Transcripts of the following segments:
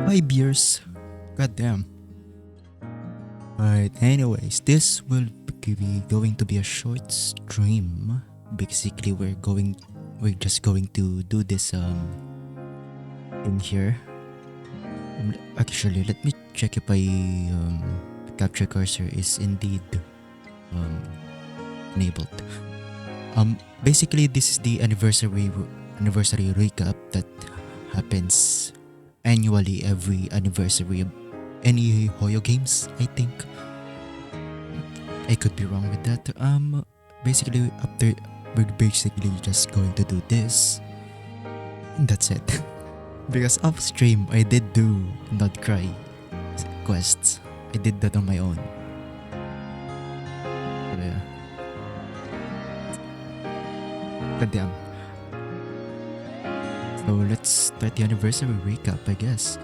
5 years. God damn. Alright, anyways, this will be going to be a short stream. Basically, we're just going to do this in here. Actually, let me check if my capture cursor is indeed um enabled. Basically, this is the anniversary recap that happens annually every anniversary of any Hoyo games, I think. I could be wrong with that. Basically after we're basically just going to do this. And that's it. Because off stream I did do not cry quests. I did that on my own. So, yeah. God damn. So let's start the anniversary recap, I guess.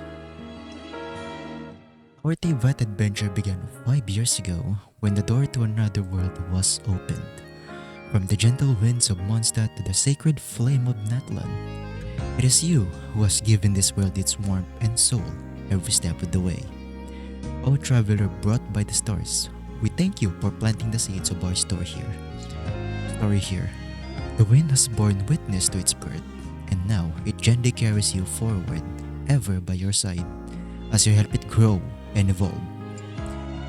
Our Teyvat adventure began 5 years ago when the door to another world was opened. From the gentle winds of Mondstadt to the sacred flame of Natlan, it is you who has given this world its warmth and soul every step of the way. O traveler brought by the stars, we thank you for planting the seeds of our story here. The wind has borne witness to its birth, and now it gently carries you forward, ever by your side, as you help it grow and evolve.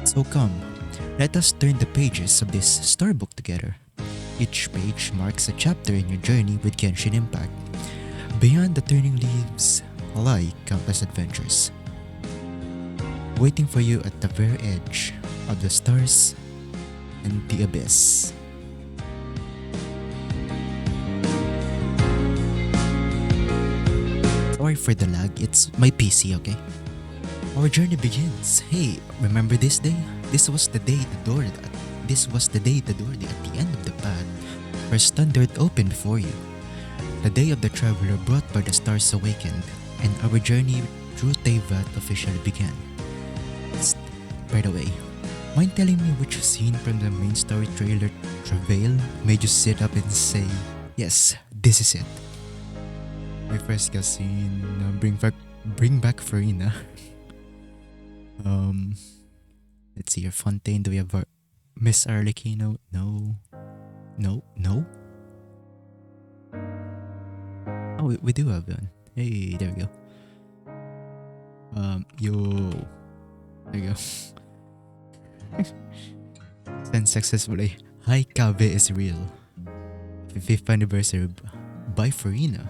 So come, let us turn the pages of this storybook together. Each page marks a chapter in your journey with Genshin Impact. Beyond the turning leaves lie countless adventures, waiting for you at the very edge of the stars and the abyss. Sorry for the lag, it's my PC, okay? Our journey begins. Hey, remember this day? This was the day the door at the end of the path first thundered open before you. The day of the traveler brought by the stars awakened, and our journey through Teyvat officially began. By the way, mind telling me which scene from the main story trailer Travail made you sit up and say, yes, this is it? My first cutscene, bring back Farina. Let's see here. Fontaine, do we have our Miss Arlecchino? No. Oh, we do have one. Hey, there we go. Yo. There you go. Sent successfully. Hi, Kabe is real. 5th anniversary by Farina.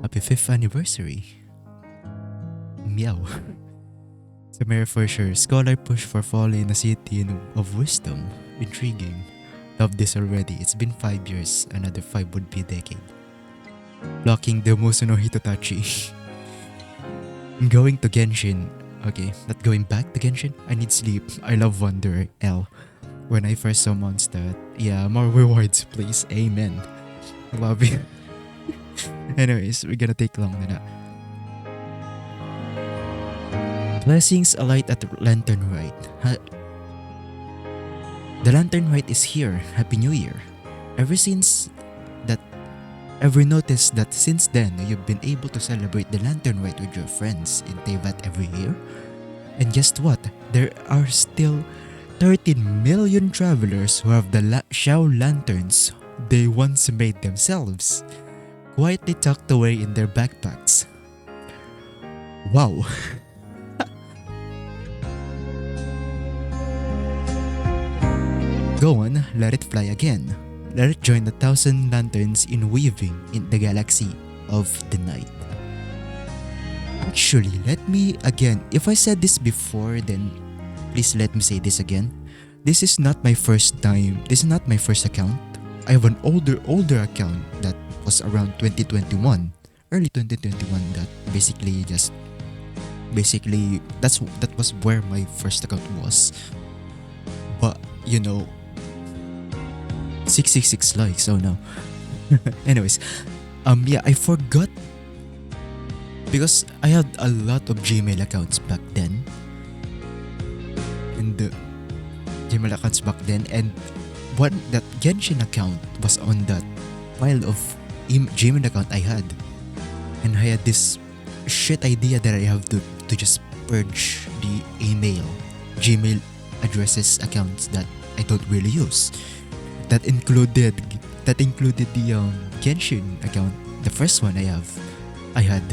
Happy 5th anniversary. Meow. Samara for sure. Scholar push for folly in a city of wisdom. Intriguing. Love this already. It's been 5 years. Another 5 would be a decade. Blocking the Musuno Hitotachi. I'm going to Genshin. Okay, not going back to Genshin. I need sleep. I love Wanderer. L. When I first saw Mondstadt. Yeah, more rewards please. Amen. Love you. Anyways, we're gonna take long na. Blessings alight at the Lantern Rite. The Lantern Rite is here. Happy New Year. Ever noticed that since then you've been able to celebrate the Lantern Rite with your friends in Teyvat every year? And guess what? There are still 13 million travelers who have the Xiao lanterns they once made themselves, quietly tucked away in their backpacks. Wow. Go on, let it fly again. Let it join the 1,000 lanterns in weaving in the galaxy of the night. Actually, let me again. If I said this before, then please let me say this again. This is not my first time. This is not my first account. I have an older account that was around 2021, early 2021. That that was where my first account was. But you know. 666 likes, oh no. Anyways, yeah, I forgot because I had a lot of Gmail accounts back then. And that Genshin account was on that pile of Gmail account I had. And I had this shit idea that I have to just purge the email, Gmail addresses accounts that I don't really use. That included that included the Genshin account, the first one I had.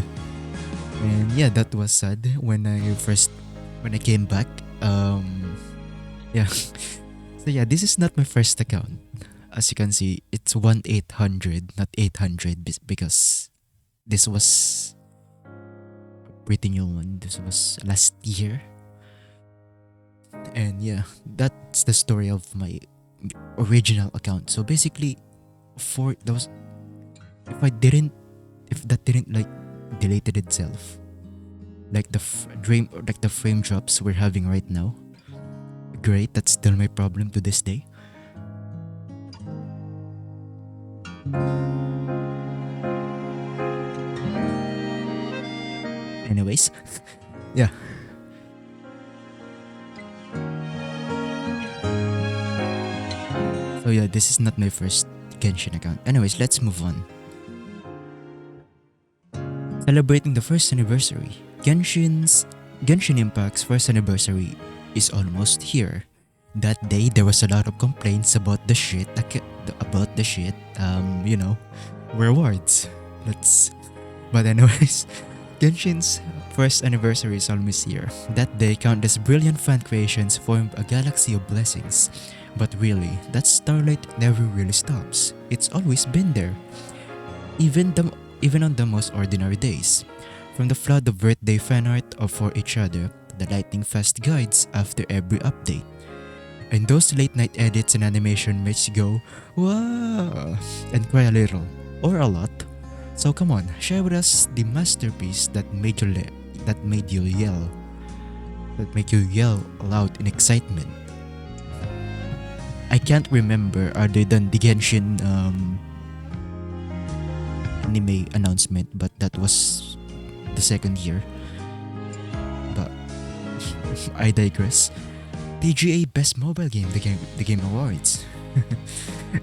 And yeah, that was sad when I came back. Yeah. So yeah, this is not my first account. As you can see, it's 1-800, not 800 because this was a pretty new one. This was last year. And yeah, that's the story of my original account. So basically, for those, if I didn't, if that didn't like deleted itself, like like the frame drops we're having right now, great. That's still my problem to this day. Anyways, yeah. So yeah, this is not my first Genshin account. Anyways, let's move on. Celebrating the first anniversary. Genshin Impact's first anniversary is almost here. That day there was a lot of complaints about the shit, rewards. Let's But anyways, Genshin's first anniversary is almost here. That day, countless brilliant fan creations formed a galaxy of blessings. But really, that starlight never really stops. It's always been there. Even on the most ordinary days. From the flood of birthday fan art of for each other to the lightning fast guides after every update. And those late night edits and animation makes you go, wow, and cry a little, or a lot. So come on, share with us the masterpiece that made you yell aloud in excitement. I can't remember other than the Genshin anime announcement, but that was the second year. But I digress. TGA Best Mobile Game, the Game Awards.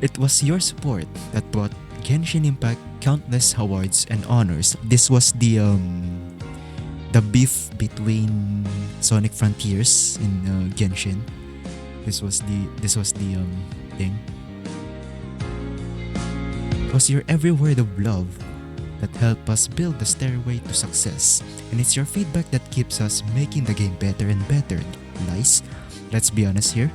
It was your support that brought Genshin Impact countless awards and honors. This was the beef between Sonic Frontiers in Genshin. This was the thing. It was your every word of love that helped us build the stairway to success, and it's your feedback that keeps us making the game better and better. Nice. Let's be honest here.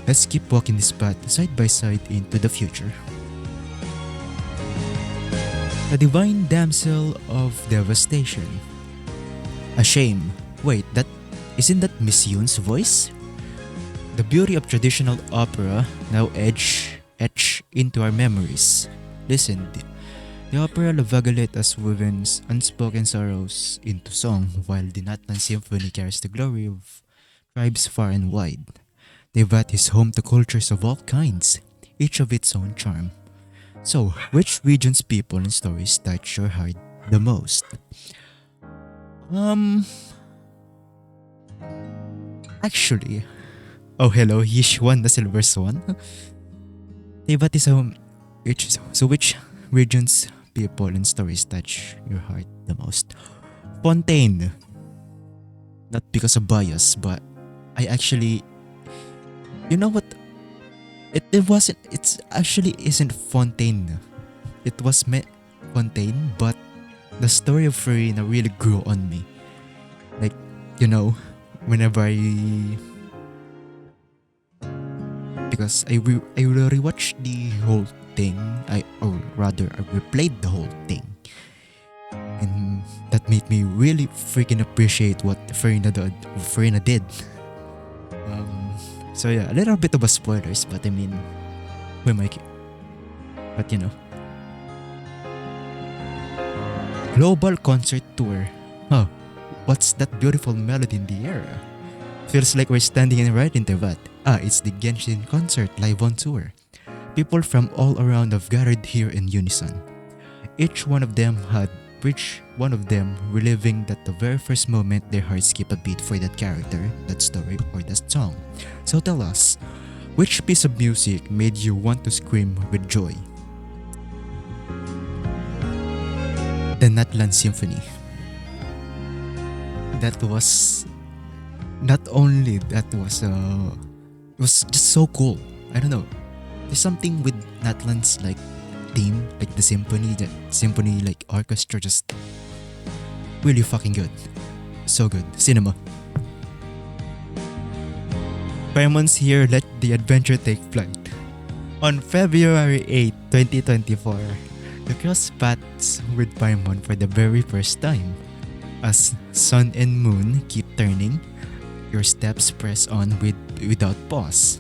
Let's keep walking this path side by side into the future. The Divine Damsel of Devastation. A shame. Wait, isn't that Miss Yoon's voice? The beauty of traditional opera now etched into our memories. Listen, the opera La Vagalette woven's unspoken sorrows into song, while the Natlan Symphony carries the glory of tribes far and wide. Devat is home to cultures of all kinds, each of its own charm. So, which region's people and stories touch your heart the most? Actually, oh hello, Yishuan the Silver Swan. Devat is home. Which region's people and stories touch your heart the most? Fontaine. Not because of bias, but I actually, you know what? It's actually isn't Fontaine. It was Fontaine, but the story of Farina really grew on me. Like, whenever because I rewatched the whole thing. I replayed the whole thing, and that made me really freaking appreciate what Farina did. So yeah, a little bit of a spoilers, but I mean, but Global Concert Tour. Huh, what's that beautiful melody in the air? Feels like we're standing right in Tevat. It's the Genshin concert live on tour. People from all around have gathered here in unison. Each one of them reliving that the very first moment their hearts skip a beat for that character, that story, or that song. So tell us, which piece of music made you want to scream with joy? The Natlan Symphony. that was not only that was it was just so cool. I don't know. There's something with Natlan's like theme, like the symphony like orchestra, just really fucking good. So good. Cinema. Paimon's here, let the adventure take flight. On February 8, 2024, you cross paths with Paimon for the very first time. As sun and moon keep turning, your steps press on without pause.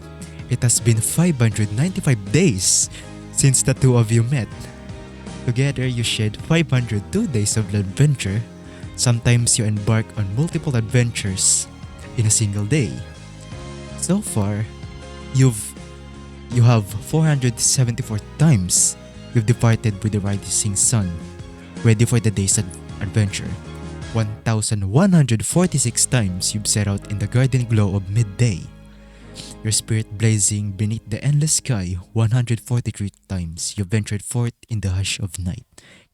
It has been 595 days since the two of you met. Together, you shared 502 days of adventure. Sometimes you embark on multiple adventures in a single day. So far, you have 474 times you've departed with the rising sun, ready for the day's adventure. 1,146 times you've set out in the garden glow of midday. Your spirit blazing beneath the endless sky. 143 times you ventured forth in the hush of night,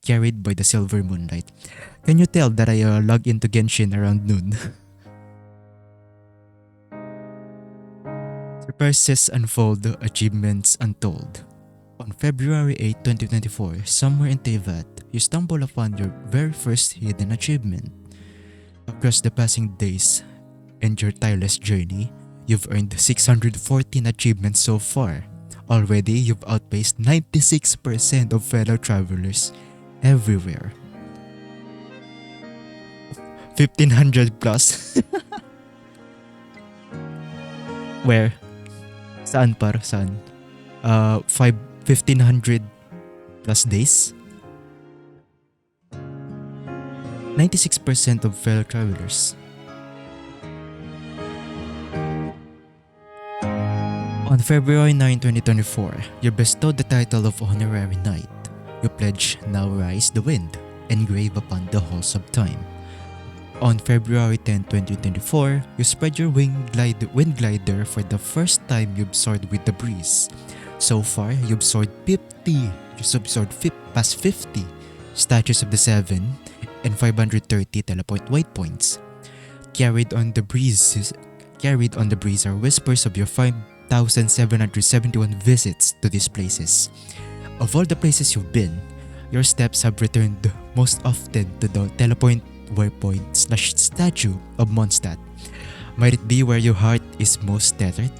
carried by the silver moonlight. Can you tell that I log into Genshin around noon? Surprises unfold, achievements untold. On February 8, 2024, somewhere in Tevat, you stumble upon your very first hidden achievement. Across the passing days and your tireless journey, you've earned 614 achievements so far. Already, you've outpaced 96% of fellow travelers everywhere. 1,500 plus. Where? Saan par? Saan? 1,500 plus days? 96% of fellow travelers. On February 9, 2024, you're bestowed the title of Honorary Knight. You pledge Now Rise the Wind, engrave upon the halls of time. On February 10, 2024, you spread your wind glider for the first time. You've soared with the breeze. So far, you've soared past 50 statues of the Seven and 530 teleport waypoints. Carried on the breeze are whispers of your 5,771 visits to these places. Of all the places you've been, your steps have returned most often to the teleport waypoint / statue of Mondstadt. Might it be where your heart is most tethered?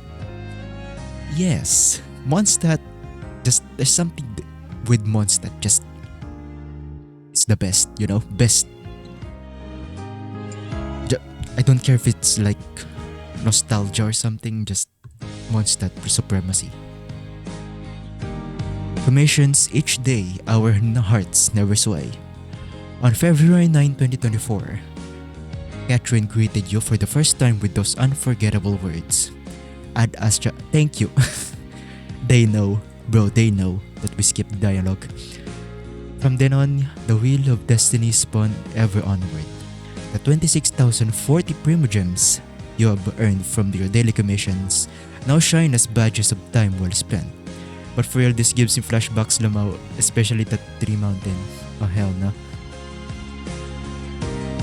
Yes, Mondstadt. There's something with Mondstadt. It's the best, best. I don't care if it's like nostalgia or something. Just Mondstadt supremacy. Commissions each day, our hearts never sway. On February 9, 2024, Catherine greeted you for the first time with those unforgettable words. Ad Astra, thank you. They know that we skipped the dialogue. From then on, the wheel of destiny spun ever onward. The 26,040 primogems you have earned from your daily commissions now shine as badges of time well spent. But for real, this gives me flashbacks lamau, especially that Tree Mountain. Oh hell no.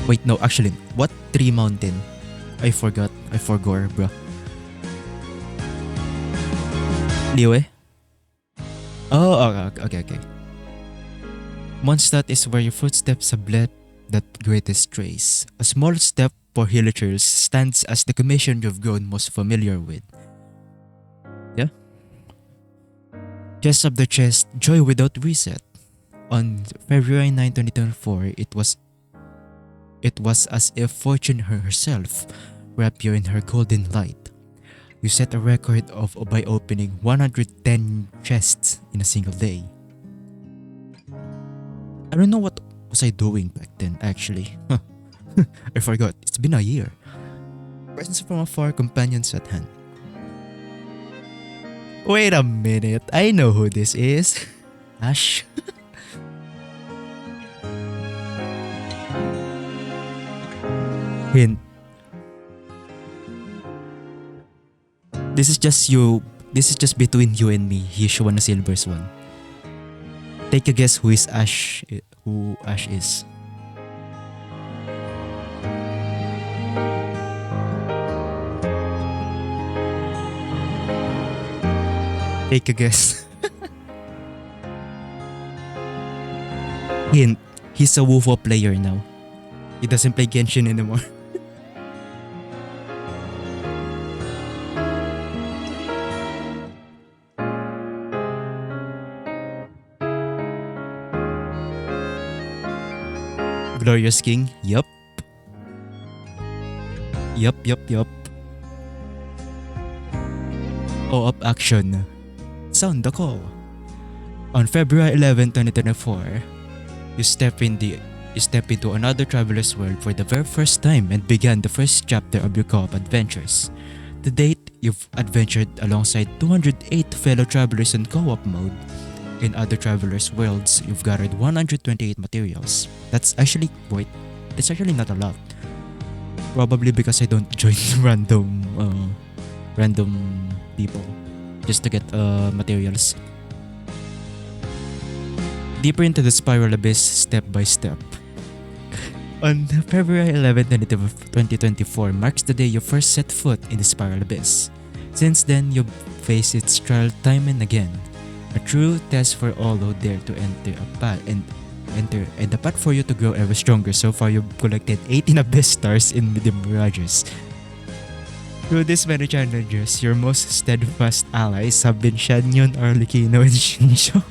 Wait, no, actually, what Tree Mountain? I forgot, bro. Liwe? Oh, okay. Mondstadt is where your footsteps have left that greatest trace. A small step for villagers stands as the commission you've grown most familiar with. Yeah? Chest of the chest, joy without reset. On February 9, 2024, it was as if fortune herself wrapped you in her golden light. You set a record by opening 110 chests in a single day. I don't know what was I doing back then actually. I forgot. It's been a year. Presents from afar, companions at hand. Wait a minute. I know who this is. Ash. Hint. This is just between you and me. Yeshua Silver Swan. Take a guess who Ash is. Take a guess. Hint, he's a WoFo player now. He doesn't play Genshin anymore. Glorious King? Yup. Yup. Co-op action. Sound the call. On February 11, 2024, you step into another traveler's world for the very first time and began the first chapter of your co-op adventures. To date, you've adventured alongside 208 fellow travelers in co-op mode. In other travelers' worlds, you've gathered 128 materials. That's actually not a lot. Probably because I don't join random people just to get materials. Deeper into the spiral abyss step by step. On February 11, 2024 marks the day you first set foot in the spiral abyss. Since then, you've faced its trial time and again. A true test for all who dare to enter and the path for you to grow ever stronger. So far, you've collected 18 abyss stars in the mirages. Through these many challenges, your most steadfast allies have been Shanyon, Arlecchino, and Shinsho.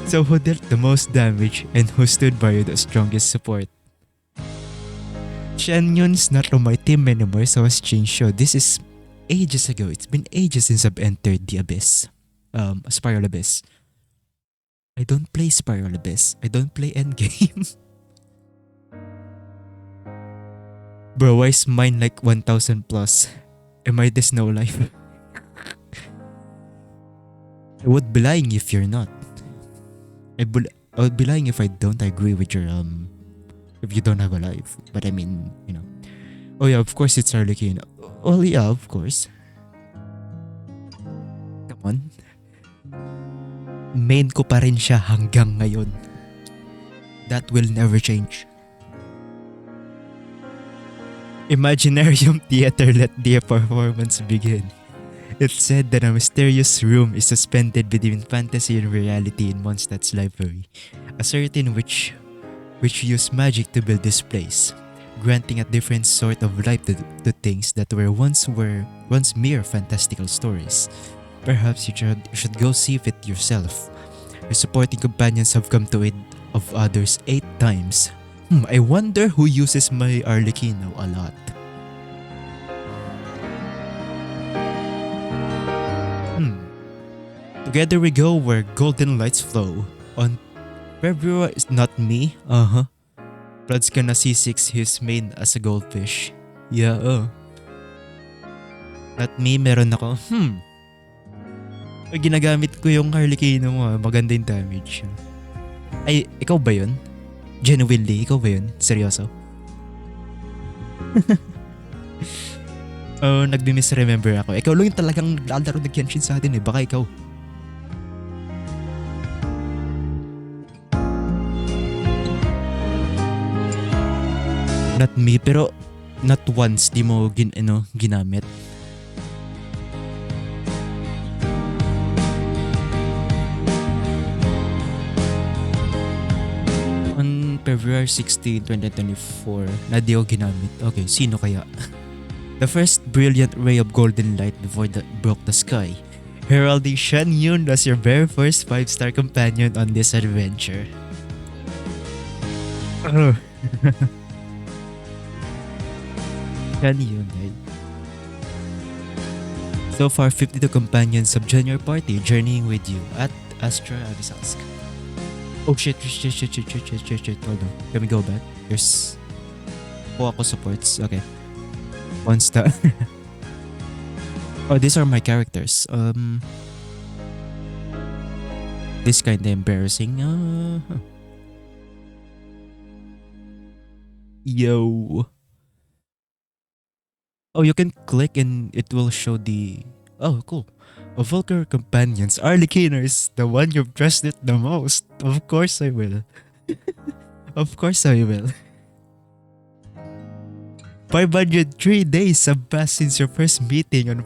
So who dealt the most damage and who stood by you the strongest support? Shanyon's not on my team anymore, so was Shinsho. This is ages ago. It's been ages since I've entered the abyss. Spiral Abyss. I don't play Spiral Abyss. I don't play Endgame. Bro, why is mine like 1,000 plus? Am I this no life? I would be lying if you're not. I would be lying if I don't agree with your if you don't have a life. But I mean, you know. Oh yeah, of course it's Arlecchino. Oh yeah, of course. Come on. Main ko pa rin siya hanggang ngayon. That will never change. Imaginarium Theater, let the performance begin. It's said that a mysterious room is suspended between fantasy and reality in Mondstadt's library, a certain which used magic to build this place, granting a different sort of life to things that were once mere fantastical stories. Perhaps you should go see it yourself. Your supporting companions have come to it of others 8 times. I wonder who uses my Arlecchino a lot. Together we go where golden lights flow. On February is not me. Blood's gonna C6 his main as a goldfish. Yeah, Not me, meron ako. Ginagamit ko yung Arlecchino mo. Maganda yung damage. Ay, ikaw ba yun? Genuinely, ikaw ba yun? Seryoso? Nagbi-misremember ako. Ikaw lang yung talagang lalaro na Genshin sa atin eh. Baka ikaw. Not me, pero not once di mo ginamit. On February 16, 2024, na di ko ginamit. Okay, sino kaya? The first brilliant ray of golden light before broke the sky, heralding Shanyun as your very first 5-star companion on this adventure. Shanyun, right? So far, 52 companions have joined your party, journeying with you at Astra Abyssosque. Oh shit. Hold on. Can we go back? There's... ako supports. Okay. 1 star. Oh, these are my characters. This kinda embarrassing. Yo. Oh, you can click and it will show the... Oh, cool. Of all your companions, Arlecchino is the one you've trusted the most. Of course I will. Of course I will. 503 days have passed since your first meeting on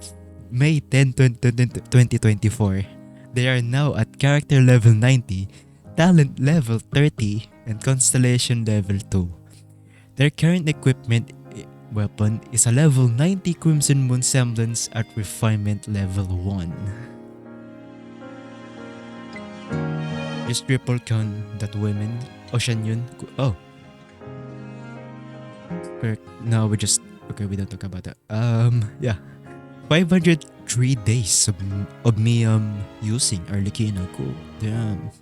May 10, 2024. They are now at character level 90, talent level 30, and constellation level 2. Their current weapon is a level 90 Crimson Moon Semblance at refinement level 1. Just triple count that women. Ocean yun. Oh. Correct. Now we just... Okay, we don't talk about that. Yeah. 503 days of me using Arlecchino. Cool. Damn.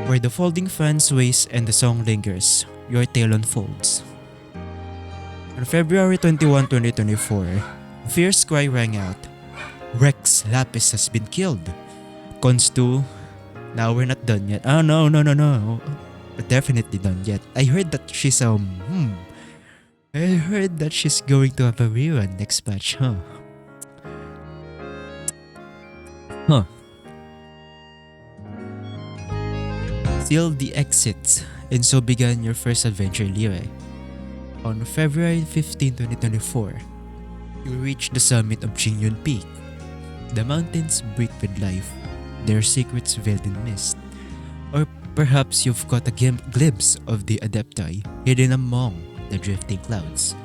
Where the folding fan sways and the song lingers, your tale unfolds. On February 21, 2024, a fierce cry rang out. Rex Lapis has been killed. Cons 2, now we're not done yet. Oh no. We're definitely done yet. I heard that she's I heard that she's going to have a rerun next patch, huh? Seal the exits, and so began your first adventure, Lyre. On February 15, 2024, you reach the summit of Jingyun Peak. The mountains breathe with life, their secrets veiled in mist. Or perhaps you've caught a glimpse of the Adepti hidden among the drifting clouds.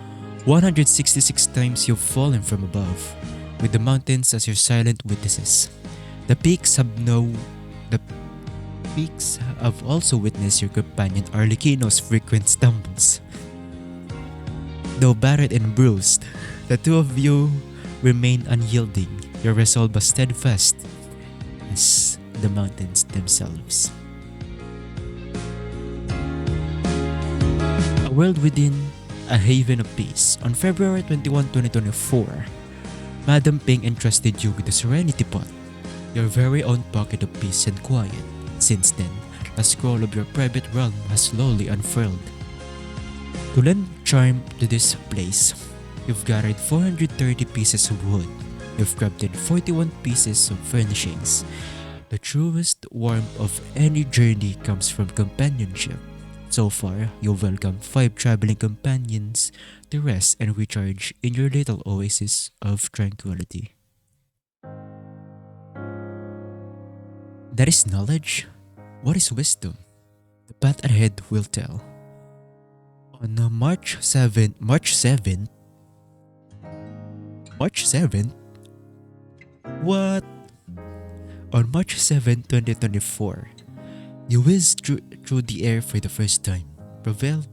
166 times you've fallen from above, with the mountains as your silent witnesses. The peaks have also witnessed your companion Arlecchino's frequent stumbles. Though battered and bruised, the two of you remain unyielding, your resolve as steadfast as the mountains themselves. A world within, a haven of peace. On February 21, 2024, Madam Ping entrusted you with the Serenity Pot, your very own pocket of peace and quiet. Since then, a scroll of your private realm has slowly unfurled. To lend charm to this place, you've gathered 430 pieces of wood. You've crafted 41 pieces of furnishings. The truest warmth of any journey comes from companionship. So far, you've welcomed 5 traveling companions to rest and recharge in your little oasis of tranquility. That is knowledge. What is wisdom? The path ahead will tell. On March 7th, what? On March 7, 2024, you whiz through the air for the first time, propelled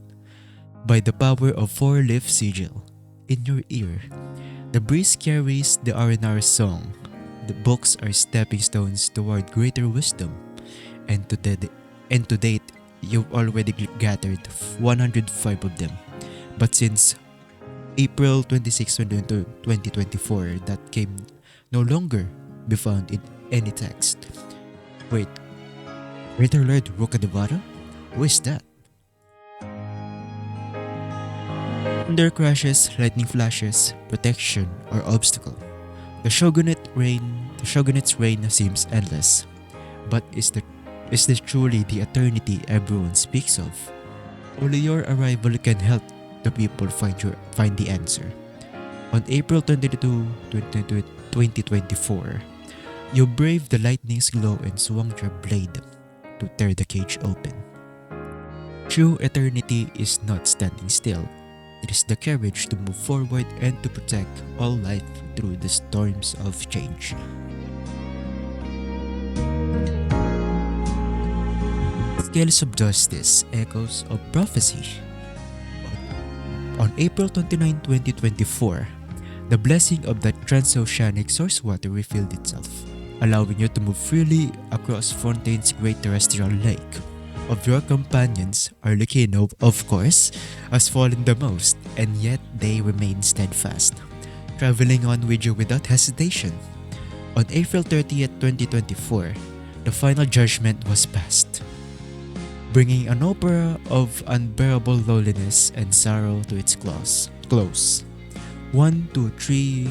by the power of 4-leaf sigil in your ear. The breeze carries the Arenar song. The books are stepping stones toward greater wisdom, and to date, you've already gathered 105 of them. But since April 26, 2024, that can no longer be found in any text. Wait, Greater Lord Rokadevara? Who is that? Thunder crashes, lightning flashes, protection or obstacle. The shogunate's reign seems endless, but is this truly the eternity everyone speaks of? Only your arrival can help the people find the answer. On April 22, 2024, you braved the lightning's glow and swung your blade to tear the cage open. True eternity is not standing still. It is the courage to move forward and to protect all life through the storms of change. Scales of Justice, Echoes of Prophecy. On April 29, 2024, the blessing of the transoceanic source water revealed itself, allowing you to move freely across Fontaine's great terrestrial lake. Of your companions, Arlecchino, of course, has fallen the most, and yet they remain steadfast, traveling on with you without hesitation. On April 30th, 2024, the final judgment was passed, bringing an opera of unbearable loneliness and sorrow to its close. 1, 2, 3,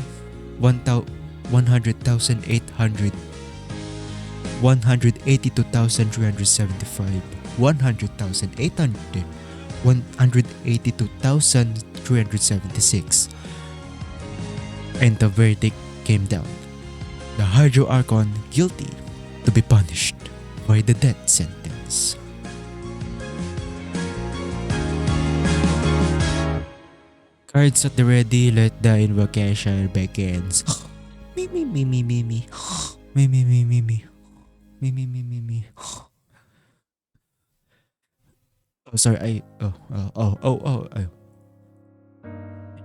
100,800, 182,375, 100,800, 182,375, 1376. And the verdict came down. The Hydro Archon guilty to be punished by the death sentence. Cards at the ready, let the invocation begins. Me me me me me me. Me me me me me. Me me me me me. Oh sorry,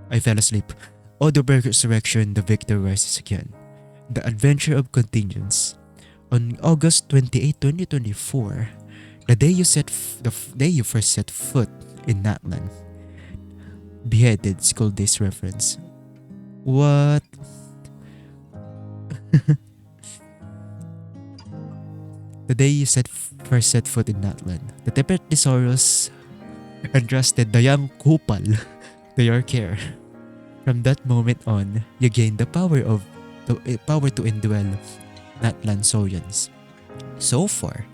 I fell asleep. Odoberg Resurrection, the victor rises again. The Adventure of Contingents. On August 28, 2024, the day you first set foot in Natlan. Beheaded School Days reference. What? The day you first set foot in Natlan, the Tepetrosaurus entrusted the young Kupal to your care. From that moment on, you gain the power to indwell Natlan Saurians. So far,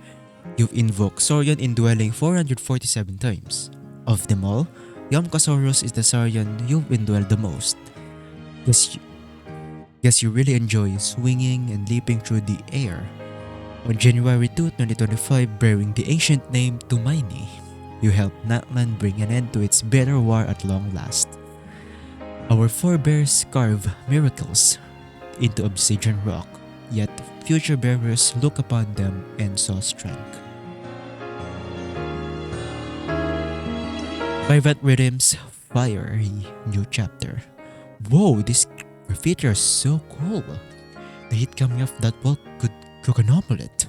you've invoked Saurian indwelling 447 times. Of them all, Yamkasaurus is the Saurian you've indwelled the most. Guess you really enjoy swinging and leaping through the air. On January 2, 2025, bearing the ancient name Tumaini, you helped Natlan bring an end to its bitter war at long last. Our forebears carve miracles into obsidian rock, yet future bearers look upon them and saw strength. Private Rhythms Fiery New Chapter. Whoa, these graffiti are so cool. The heat coming off that wall could cook an omelette.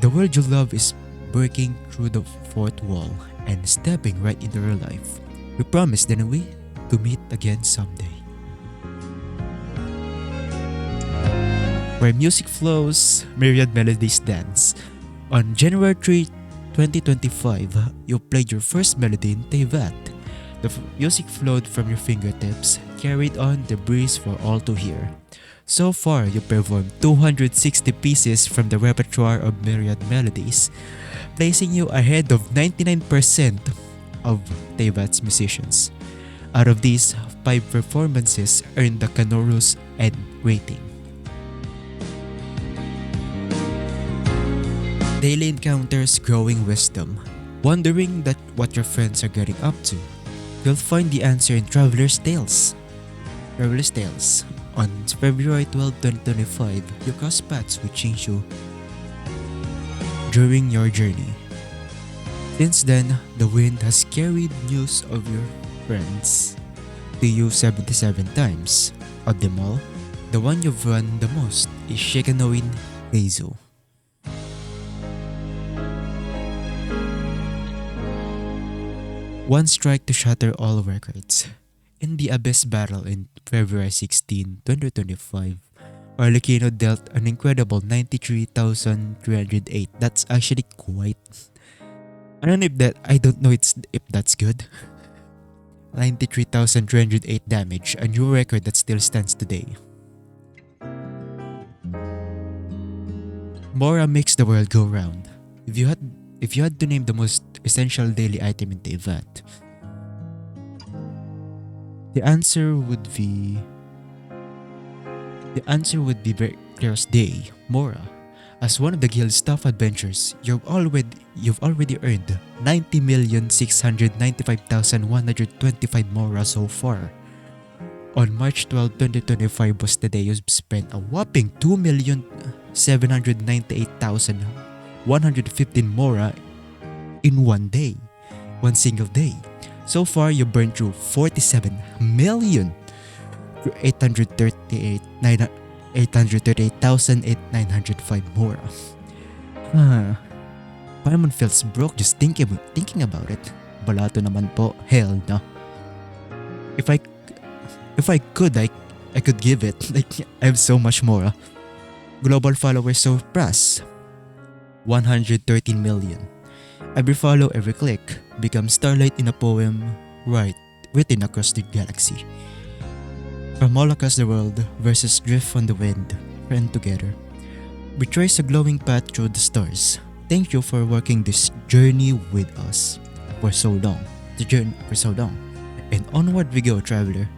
The world you love is breaking through the fourth wall and stepping right into your life. We promised, didn't we, to meet again someday. Where music flows, myriad melodies dance. On January 3, 2025, you played your first melody in Teyvat. The music flowed from your fingertips, carried on the breeze for all to hear. So far, you performed 260 pieces from the repertoire of myriad melodies, placing you ahead of 99% of Teyvat's musicians. Out of these, 5 performances earned the Canorus Ed rating. Daily encounters growing wisdom. Wondering what your friends are getting up to? You'll find the answer in Traveler's Tales. Traveler's Tales. On February 12, 2025, you cross paths with Chingshu during your journey. Since then, the wind has carried news of your friends to you 77 times. Of them all, the one you've run the most is Shikanoin Heizu. One strike to shatter all records. In the Abyss battle in February 16, 2025, Arlecchino dealt an incredible 93,308. That's actually quite... I don't know if that's good. 93,308 damage, a new record that still stands today. Mora makes the world go round. If you had to name the most essential daily item in Teyvat, the answer would be Clear's Day, Mora. As one of the guild's top adventurers, you've already earned 90,695,125 Mora so far. On March 12, 2025 was the day you spent a whopping 2,798,115 Mora in one single day. So far, you burned through 47,838,905 Mora. Paimon feels broke just thinking about it. Balato naman po, hell no. If I could, I could give it. I have so much Mora. Global followers surpass 113 million. Every follow, every click becomes starlight in a poem written across the galaxy. From all across the world, verses drift on the wind, friend together. We trace a glowing path through the stars. Thank you for working this journey with us for so long. And onward we go, traveler.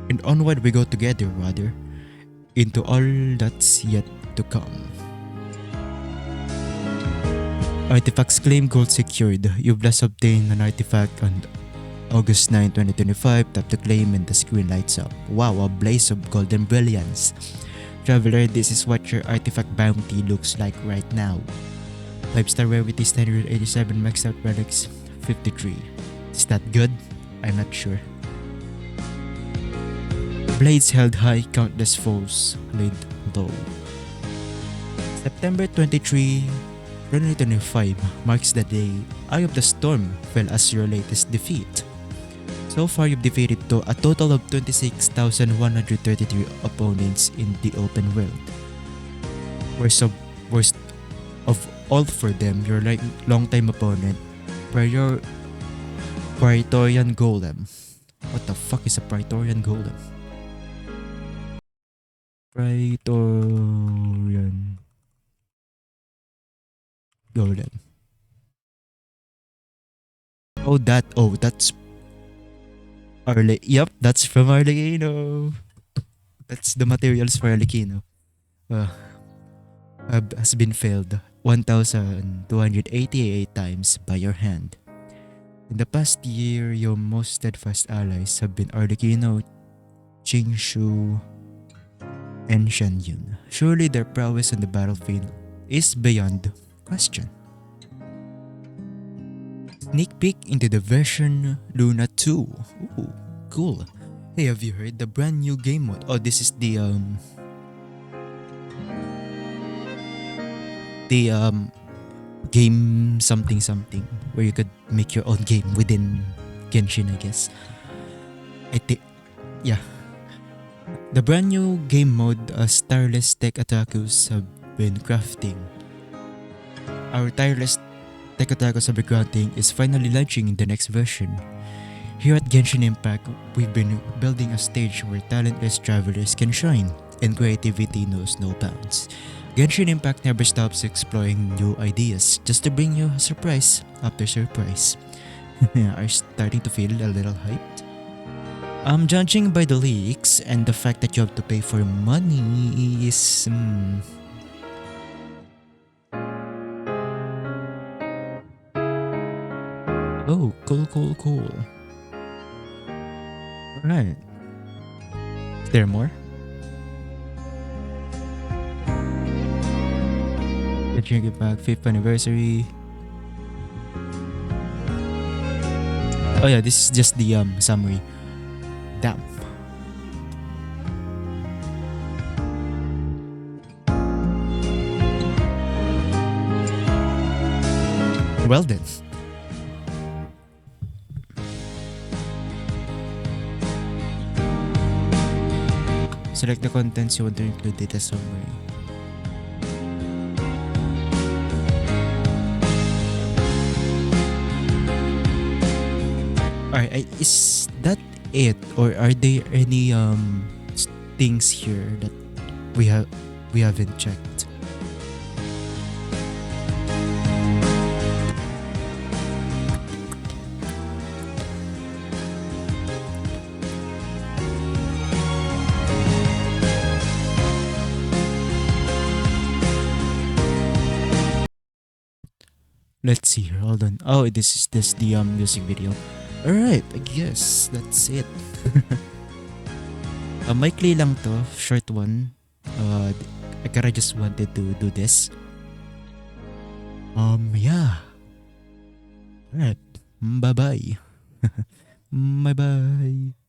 And onward we go together, rather, into all that's yet to come. Artifacts claim gold secured. You've last obtained an artifact on August 9, 2025. Tap the claim and the screen lights up. Wow, a blaze of golden brilliance. Traveler, this is what your artifact bounty looks like right now. 5-star rarity standard 87, maxed out relics 53. Is that good? I'm not sure. Blades held high, countless foes laid low. September 23, 2025 marks the day Eye of the Storm fell as your latest defeat. So far, you've defeated a total of 26,133 opponents in the open world. Worst of all for them, your longtime opponent, Praetorian Golem. What the fuck is a Praetorian Golem? Praetorian Golem. That's Yep, that's from Arlecchino. That's the materials for Arlecchino. Uh, has been failed 1,288 times by your hand. In the past year, your most steadfast allies have been Arlecchino, Qingshu, and Shenyun. Surely their prowess on the battlefield is beyond question. Sneak peek into the version Luna 2. Ooh, cool. Hey, have you heard the brand new game mode? Oh, this is the game something where you could make your own game within Genshin, I guess. I think, yeah. The brand new game mode tireless tech otakus have been crafting. Our tireless tech otakus have been crafting is finally launching in the next version. Here at Genshin Impact, we've been building a stage where talentless travelers can shine and creativity knows no bounds. Genshin Impact never stops exploring new ideas just to bring you a surprise after surprise. Are you starting to feel a little hyped? Judging by the leaks and the fact that you have to pay for money is... Oh, cool. Alright. Is there more? Genshin Impact 5th anniversary. Oh yeah, this is just the summary. Damn. Well then. Select the contents you want to include data summary. Alright, is that it, or are there any things here that we haven't checked? Let's see here. Hold on. Oh, this is the music video. Alright, I guess that's it. Maikli lang to, short one. I kinda just wanted to do this. Yeah. Alright. Bye-bye. Bye-bye.